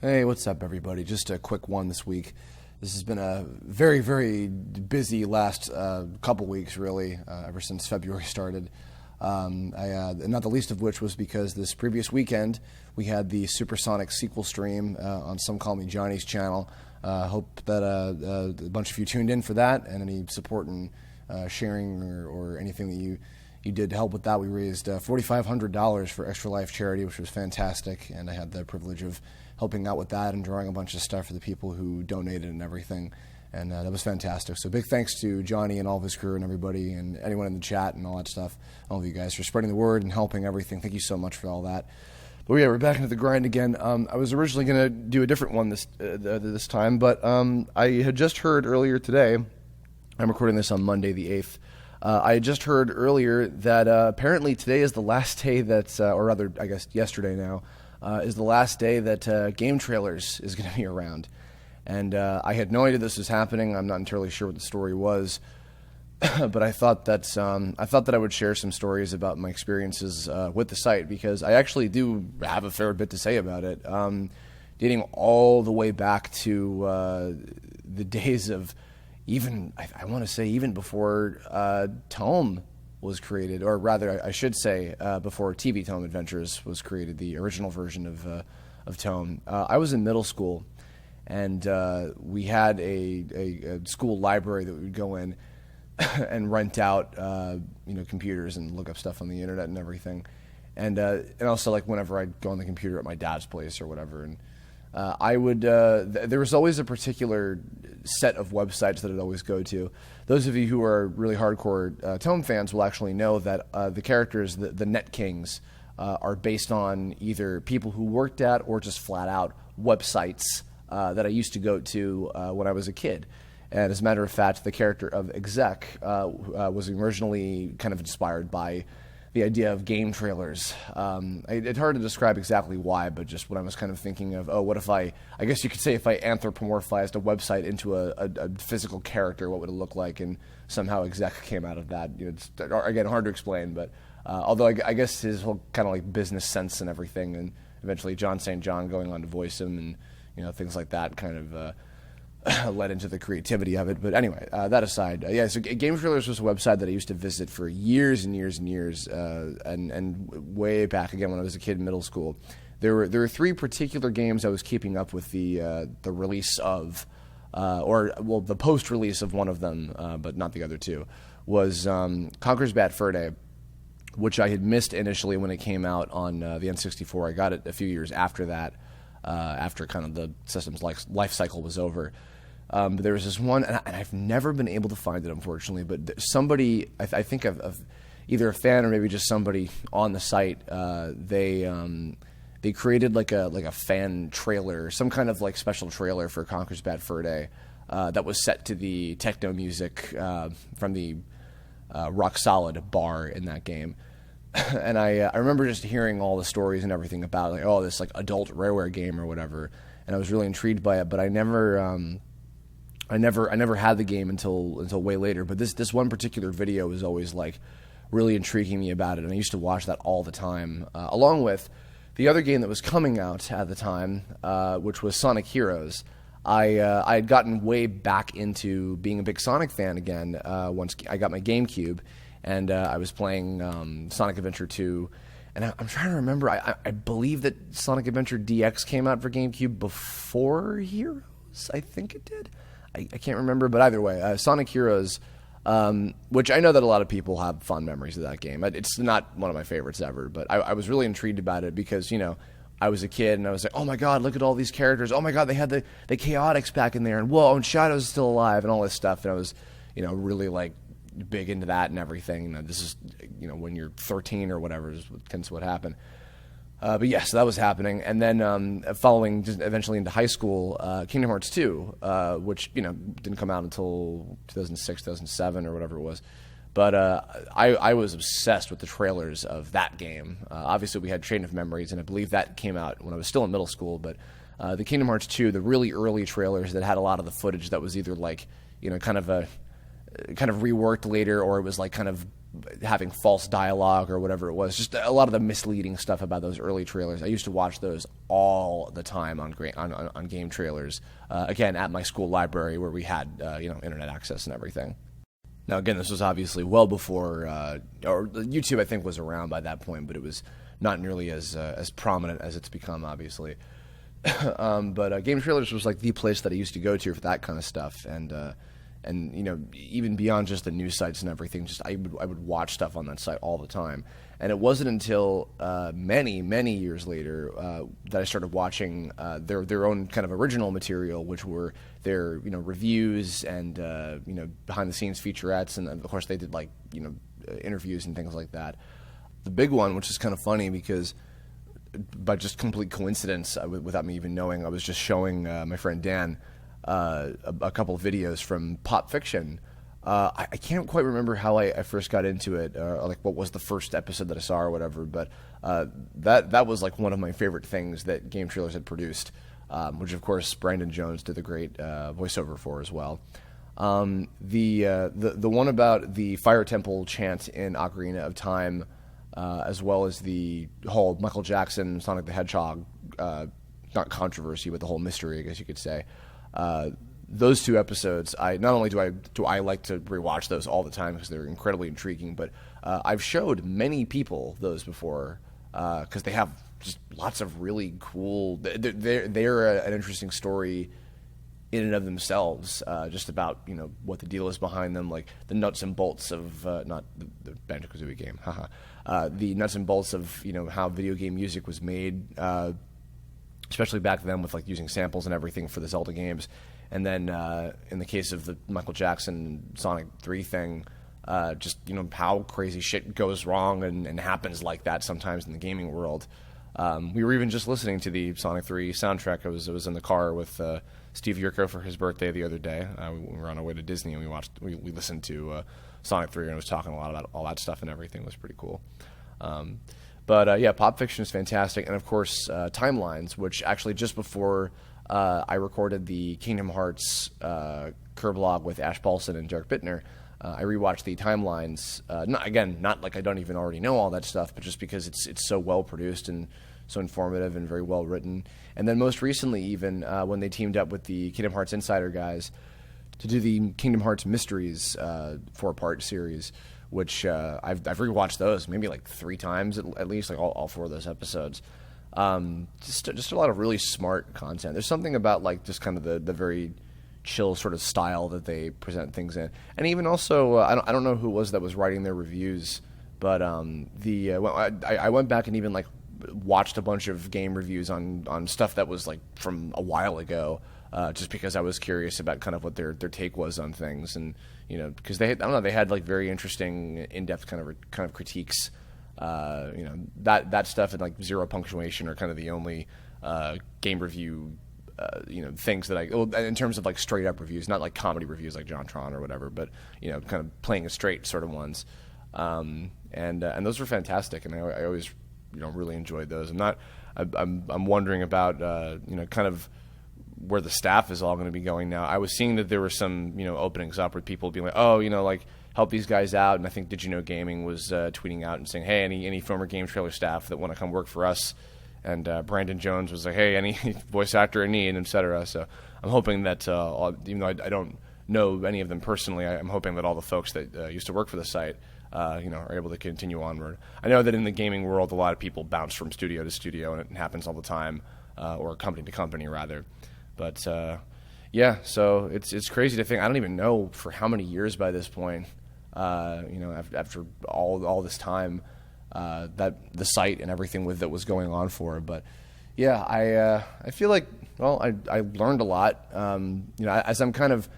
Hey, what's up, everybody? Just a quick one this week. This has been a very, very busy last couple weeks, really, ever since February started. Not the least of which was because this previous weekend we had the Supersonic sequel stream on Some Call Me Johnny's channel. Hope that a bunch of you tuned in for that, and any support and sharing or anything that you did to help with that. We raised $4,500 for Extra Life charity, which was fantastic, and I had the privilege of helping out with that and drawing a bunch of stuff for the people who donated and everything, and that was fantastic. So big thanks to Johnny and all of his crew and everybody and anyone in the chat and all that stuff, all of you guys for spreading the word and helping everything. Thank you so much for all that. But yeah, we're back into the grind again. I was originally going to do a different one this time, but I had just heard earlier today, I'm recording this on Monday the 8th, I had just heard earlier that apparently today is the last day that, or rather, I guess yesterday now, is the last day that GameTrailers is going to be around. And I had no idea this was happening. I'm not entirely sure what the story was, but I thought that I would share some stories about my experiences with the site, because I actually do have a fair bit to say about it, dating all the way back to the days of even, I want to say, even before Tome was created, or rather, I should say, before TV Tome Adventures was created, the original version of Tome. I was in middle school, and we had a school library that we would go in and rent out, computers and look up stuff on the internet and everything, and also like whenever I'd go on the computer at my dad's place or whatever, and I would. There was always a particular set of websites that I'd always go to. Those of you who are really hardcore Tome fans will actually know that the characters, the Net Kings, are based on either people who worked at or just flat out websites that I used to go to when I was a kid. And as a matter of fact, the character of Exec was originally kind of inspired by the idea of GameTrailers. It's hard to describe exactly why, but just when I was kind of thinking of, what if I guess you could say if I anthropomorphized a website into a physical character, what would it look like? And somehow Exec came out of that. It's, again, hard to explain, but although I guess his whole kind of like business sense and everything, and eventually John St. John going on to voice him and things like that kind of led into the creativity of it. But anyway, that aside, so GameTrailers was a website that I used to visit for years and years and years, and way back again when I was a kid in middle school. There were three particular games I was keeping up with the release of, the post-release of one of them, but not the other two, was Conker's Bad Fur Day, which I had missed initially when it came out on the N64. I got it a few years after that, after kind of the system's life cycle was over. But there was this one, and I've never been able to find it, unfortunately, but somebody, I think of either a fan or maybe just somebody on the site, they created like a fan trailer, some kind of like special trailer for Conker's Bad Fur Day that was set to the techno music from the Rock Solid bar in that game. And I remember just hearing all the stories and everything about like, this like adult Rareware game or whatever, and I was really intrigued by it, but I never had the game until way later. But this one particular video was always like really intriguing me about it, and I used to watch that all the time, along with the other game that was coming out at the time, which was Sonic Heroes. I had gotten way back into being a big Sonic fan again once I got my GameCube, and I was playing Sonic Adventure 2, and I'm trying to remember, I believe that Sonic Adventure DX came out for GameCube before Heroes, I think it did. I can't remember, but either way, Sonic Heroes, which I know that a lot of people have fond memories of that game. It's not one of my favorites ever, but I was really intrigued about it because, I was a kid and I was like, oh my god, look at all these characters. Oh my god, they had the Chaotix back in there, and whoa, and Shadow's still alive, and all this stuff. And I was, really like big into that and everything. This is, when you're 13 or whatever tends to what happened. But yes, that was happening. And then following just eventually into high school, Kingdom Hearts 2, which, didn't come out until 2006, 2007 or whatever it was. But I was obsessed with the trailers of that game. Obviously, we had Chain of Memories, and I believe that came out when I was still in middle school. But the Kingdom Hearts 2, the really early trailers that had a lot of the footage that was either like, kind of kind of reworked later, or it was like kind of having false dialogue or whatever it was. Just a lot of the misleading stuff about those early trailers. I used to watch those all the time on GameTrailers. Again, at my school library where we had internet access and everything. Now, again, this was obviously well before, or YouTube, I think, was around by that point, but it was not nearly as prominent as it's become, obviously. But GameTrailers was like the place that I used to go to for that kind of stuff, and even beyond just the news sites and everything, just I would watch stuff on that site all the time. And it wasn't until many years later that I started watching their own kind of original material, which were their reviews and behind the scenes featurettes, and of course they did like interviews and things like that. The big one, which is kind of funny because by just complete coincidence, without me even knowing, I was just showing my friend Dan a couple of videos from Pop Fiction. I can't quite remember how I first got into it, or like what was the first episode that I saw or whatever, but that was like one of my favorite things that GameTrailers had produced, which of course Brandon Jones did the great voiceover for as well. The one about the Fire Temple chant in Ocarina of Time, as well as the whole Michael Jackson, Sonic the Hedgehog, not controversy, but the whole mystery, I guess you could say. Those two episodes, not only do I like to rewatch those all the time because they're incredibly intriguing, but I've showed many people those before because they have just lots of really cool. They're an interesting story in and of themselves, just about what the deal is behind them, like the nuts and bolts of not the Banjo-Kazooie game, the nuts and bolts of how video game music was made. Especially back then with like using samples and everything for the Zelda games. And then in the case of the Michael Jackson Sonic 3 thing, just how crazy shit goes wrong and happens like that sometimes in the gaming world. We were even just listening to the Sonic 3 soundtrack. I was in the car with Steve Yurko for his birthday the other day. We were on our way to Disney and we listened to Sonic 3 and I was talking a lot about all that stuff and everything. It was pretty cool. But Pop Fiction is fantastic. And, of course, Timelines, which actually just before I recorded the Kingdom Hearts Kirblog with Ash Paulson and Derek Bittner, I rewatched the Timelines. Not like I don't even already know all that stuff, but just because it's so well produced and so informative and very well written. And then most recently even when they teamed up with the Kingdom Hearts Insider guys to do the Kingdom Hearts Mysteries 4-part series, which I've rewatched those maybe like 3 times at least, like all 4 of those episodes. Just a lot of really smart content. There's something about like just kind of the very chill sort of style that they present things in, and even also I don't know who it was that was writing their reviews, but I went back and even like watched a bunch of game reviews on stuff that was like from a while ago. Just because I was curious about kind of what their take was on things, and because they had like very interesting, in-depth kind of critiques. That stuff and like zero punctuation are kind of the only game review things that in terms of like straight up reviews, not like comedy reviews like JonTron or whatever, but kind of playing it straight sort of ones. And those were fantastic, and I always really enjoyed those. I'm wondering about kind of where the staff is all going to be going now. I was seeing that there were some, openings up where people being like, oh, like help these guys out. And I think Did You Know Gaming was tweeting out and saying, hey, any former GameTrailer staff that want to come work for us. And Brandon Jones was like, hey, any voice actor in need, et cetera. So I'm hoping that, even though I don't know any of them personally, I'm hoping that all the folks that used to work for the site, are able to continue onward. I know that in the gaming world, a lot of people bounce from studio to studio, and it happens all the time, or company to company, rather. But so it's crazy to think. I don't even know for how many years by this point, after all this time, that the site and everything with that was going on for. But yeah, I feel like I learned a lot. As I'm kind of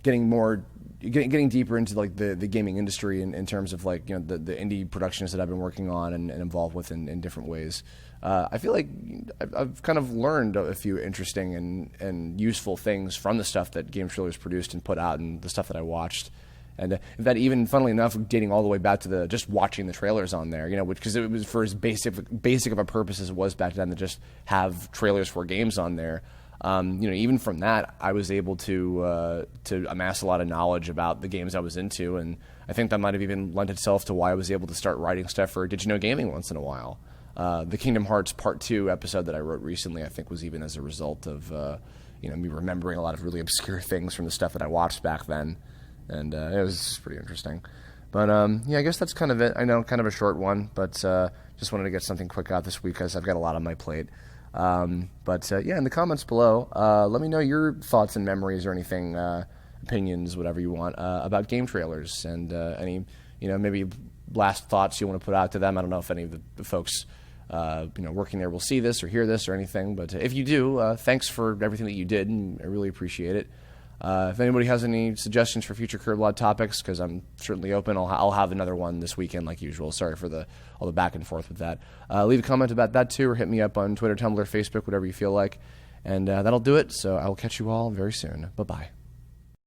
getting deeper into like the gaming industry in terms of like the indie productions that I've been working on and involved with in different ways. I feel like I've kind of learned a few interesting and useful things from the stuff that GameTrailers produced and put out, and the stuff that I watched. And that even, funnily enough, dating all the way back to just watching the trailers on there, because it was for as basic of a purpose as it was back then to just have trailers for games on there. Even from that, I was able to amass a lot of knowledge about the games I was into, and I think that might have even lent itself to why I was able to start writing stuff for Did You Know Gaming once in a while. The Kingdom Hearts Part 2 episode that I wrote recently, I think, was even as a result of me remembering a lot of really obscure things from the stuff that I watched back then, and it was pretty interesting. But I guess that's kind of it. I know, kind of a short one, but just wanted to get something quick out this week because I've got a lot on my plate. In the comments below, let me know your thoughts and memories or anything, opinions, whatever you want, about game trailers, and any, maybe last thoughts you want to put out to them. I don't know if any of the folks, working there will see this or hear this or anything, but if you do, thanks for everything that you did, and I really appreciate it. If anybody has any suggestions for future Kirblog topics, because I'm certainly open, I'll have another one this weekend like usual. Sorry for all the back and forth with that. Leave a comment about that too, or hit me up on Twitter, Tumblr, Facebook, whatever you feel like. And that'll do it, so I will catch you all very soon. Bye-bye.